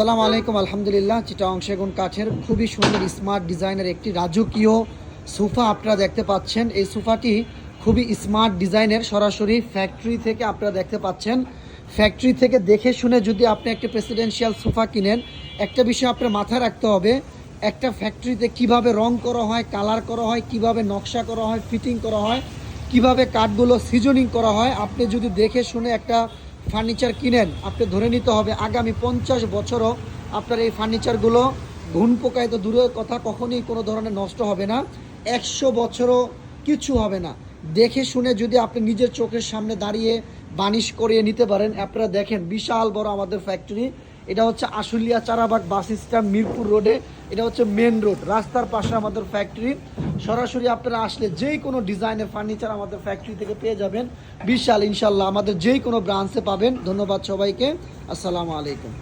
আসসালামু আলাইকুম। আলহামদুলিল্লাহ, চিটাগং সেগুন কাঠের খুবই সুন্দর স্মার্ট ডিজাইনের একটি রাজকীয় সোফা আপনারা দেখতে পাচ্ছেন। এই সোফাটি খুবই স্মার্ট ডিজাইনের, সরাসরি ফ্যাক্টরি থেকে আপনারা দেখতে পাচ্ছেন। ফ্যাক্টরি থেকে দেখে শুনে যদি আপনি একটা প্রেসিডেন্সিয়াল সোফা কিনেন, একটা বিষয় আপনার মাথায় রাখতে হবে, একটা ফ্যাক্টরিতে কিভাবে রং করা হয়, কালার করা হয়, কিভাবে নকশা করা হয়, ফিটিং করা হয়, কিভাবে কাঠগুলো সিজনিং করা হয়। আপনি যদি দেখে শুনে একটা ফার্নিচার কিনেন, আপনি ধরে নিতে হবে আগামী 50 বছরও আপনার এই ফার্নিচারগুলো ঘুণ পোকায় তো দূরের কথা, কখনোই কোনো ধরনের নষ্ট হবে না। 100 বছরও কিছু হবে না। দেখে শুনে যদি আপনি নিজের চোখের সামনে দাঁড়িয়ে বানিশ করিয়ে নিতে পারেন। আপনারা দেখেন বিশাল বড় আমাদের ফ্যাক্টরি, এটা হচ্ছে আশুলিয়া চারাবাগ বাস স্ট্যান্ড, মিরপুর রোডে। এটা হচ্ছে মেন রোড, রাস্তার পাশে আমাদের ফ্যাক্টরি। সরাসরি আপনারা আসলে যেই কোনো ডিজাইনের ফার্নিচার আমাদের ফ্যাক্টরি থেকে পেয়ে যাবেন। বিশাল, ইনশাল্লাহ আমাদের যেই কোনো ব্রাঞ্চে পাবেন। ধন্যবাদ সবাইকে। আসসালামু আলাইকুম।